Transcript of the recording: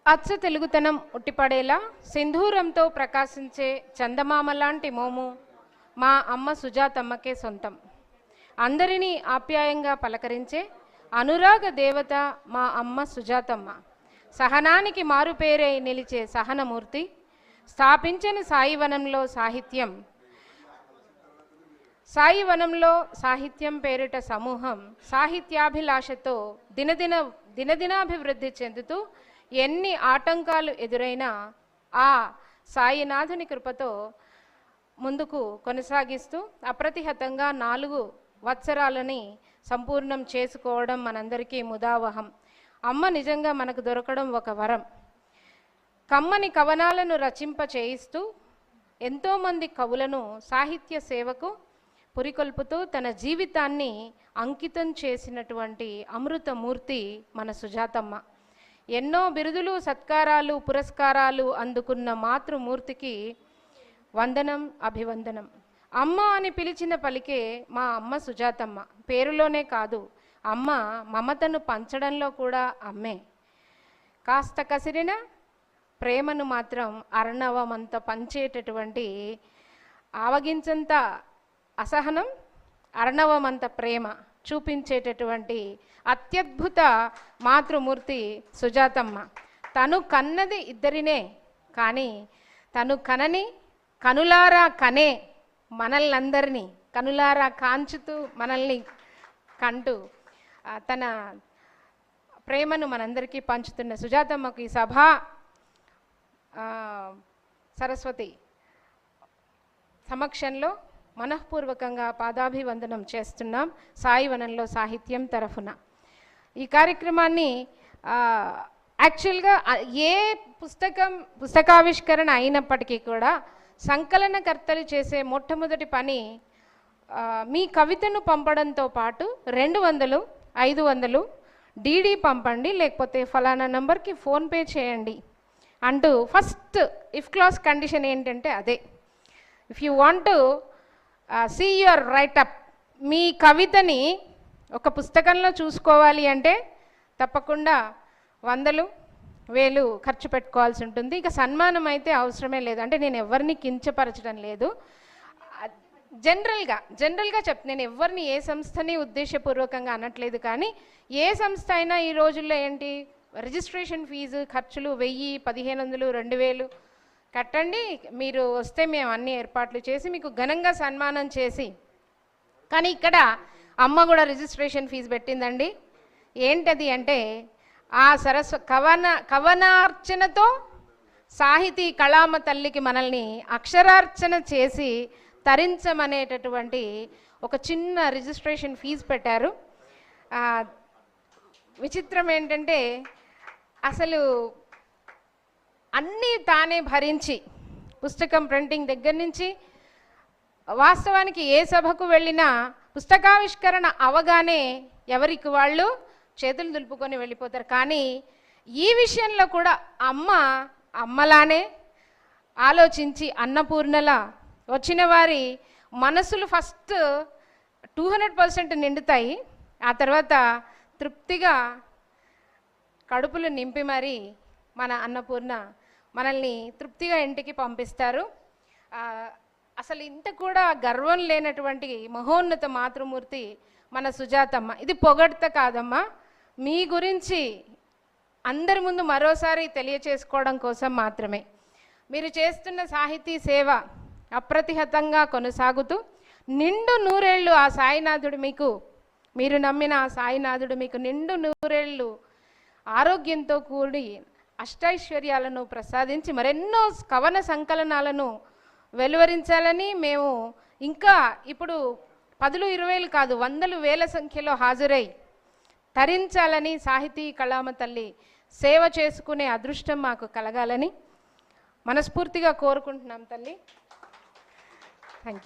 అచ్చ తెలుగుతనం ఉట్టిపడేలా సింధూరంతో ప్రకాశించే చందమామ లాంటి మోము మా అమ్మ సుజాతమ్మకే సొంతం. అందరినీ ఆప్యాయంగా పలకరించే అనురాగ దేవత మా అమ్మ సుజాతమ్మ. సహనానికి మారుపేరై నిలిచే సహనమూర్తి. స్థాపించిన సాయివనంలో సాహిత్యం పేరిట సమూహం సాహిత్యాభిలాషతో దినదినాభివృద్ధి చెందుతూ ఎన్ని ఆటంకాలు ఎదురైనా ఆ సాయినాథుని కృపతో ముందుకు కొనసాగిస్తూ అప్రతిహతంగా 4 వత్సరాలని సంపూర్ణం చేసుకోవడం మనందరికీ ముదావహం. అమ్మ నిజంగా మనకు దొరకడం ఒక వరం. కమ్మని కవనాలను రచింప చేయిస్తూ ఎంతోమంది కవులను సాహిత్య సేవకు పురికొల్పుతూ తన జీవితాన్ని అంకితం చేసినటువంటి అమృతమూర్తి మన సుజాతమ్మ. ఎన్నో బిరుదులు, సత్కారాలు, పురస్కారాలు అందుకున్న మాతృమూర్తికి వందనం, అభివందనం. అమ్మ అని పిలిచిన పలికే మా అమ్మ సుజాతమ్మ. పేరులోనే కాదు, అమ్మ మమతను పంచడంలో కూడా అమ్మే. కాస్త కసిరిన ప్రేమను మాత్రం అర్ణవమంత పంచేటటువంటి, ఆవగించంత అసహనం, అర్ణవమంత ప్రేమ చూపించేటటువంటి అత్యద్భుత మాతృమూర్తి సుజాతమ్మ. తను కన్నది ఇద్దరినే, కానీ తను కనని కనులారా కనే మనల్నందరినీ కనులారా కాంచుతూ మనల్ని కంటూ తన ప్రేమను మనందరికీ పంచుతున్న సుజాతమ్మకు ఈ సభా సరస్వతి సమక్షంలో మనఃపూర్వకంగా పాదాభివందనం చేస్తున్నాం సాయివనంలో సాహిత్యం తరఫున. ఈ కార్యక్రమాన్ని యాక్చువల్గా ఏ పుస్తకావిష్కరణ అయినప్పటికీ కూడా సంకలనకర్తలు చేసే మొట్టమొదటి పని మీ కవితను పంపడంతో పాటు 200, 500 డీడీ పంపండి, లేకపోతే ఫలానా నంబర్కి ఫోన్పే చేయండి అంటూ ఫస్ట్ ఇఫ్ క్లాస్ కండిషన్ ఏంటంటే అదే. If you want to see your writeup, మీ కవితని ఒక పుస్తకంలో చూసుకోవాలి అంటే తప్పకుండా 100, 1000 ఖర్చు పెట్టుకోవాల్సి ఉంటుంది. ఇక సన్మానం అయితే అవసరమే లేదు. అంటే నేను ఎవరిని కించపరచడం లేదు, జనరల్గా నేను ఎవరిని ఏ సంస్థని ఉద్దేశపూర్వకంగా అనట్లేదు. కానీ ఏ సంస్థ అయినా ఈ రోజుల్లో ఏంటి, రిజిస్ట్రేషన్ ఫీజు ఖర్చులు 1000, 1500, 2000 కట్టండి, మీరు వస్తే మేము అన్ని ఏర్పాట్లు చేసి మీకు ఘనంగా సన్మానం చేసి. కానీ ఇక్కడ అమ్మ కూడా రిజిస్ట్రేషన్ ఫీజు పెట్టిందండి. ఏంటది అంటే ఆ కవనార్చనతో సాహితీ కళామ తల్లికి మనల్ని అక్షరార్చన చేసి తరించమనేటటువంటి ఒక చిన్న రిజిస్ట్రేషన్ ఫీజు పెట్టారు. విచిత్రం ఏంటంటే అసలు అన్నీ తానే భరించి, పుస్తకం ప్రింటింగ్ దగ్గర నుంచి వాస్తవానికి ఏ సభకు వెళ్ళినా పుస్తకావిష్కరణ అవగానే ఎవరికి వాళ్ళు చేతులు దులుపుకొని వెళ్ళిపోతారు. కానీ ఈ విషయంలో కూడా అమ్మలానే ఆలోచించి అన్నపూర్ణలా వచ్చిన వారి మనసులు ఫస్ట్ 200% నిండుతాయి. ఆ తర్వాత తృప్తిగా కడుపులు నింపి మరి మన అన్నపూర్ణ మనల్ని తృప్తిగా ఇంటికి పంపిస్తారు. అసలు ఇంత కూడా గర్వం లేనటువంటి మహోన్నత మాతృమూర్తి మన సుజాతమ్మ. ఇది పొగడ్త కాదమ్మా, మీ గురించి అందరి ముందు మరోసారి తెలియచేసుకోవడం కోసం మాత్రమే. మీరు చేస్తున్న సాహితీ సేవ అప్రతిహతంగా కొనసాగుతూ నిండు 100 ఏళ్ళు ఆ సాయినాథుడు మీకు, మీరు నమ్మిన ఆ సాయినాథుడు మీకు నిండు 100 ఏళ్ళు ఆరోగ్యంతో కూడి అష్టైశ్వర్యాలను ప్రసాదించి మరెన్నో కవన సంకలనాలను వెలువరించాలని మేము ఇంకా ఇప్పుడు 10, 20 కాదు 100,000 సంఖ్యలో హాజరై తరించాలని, సాహితీ కళామ తల్లి సేవ చేసుకునే అదృష్టం మాకు కలగాలని మనస్ఫూర్తిగా కోరుకుంటున్నాం తల్లి.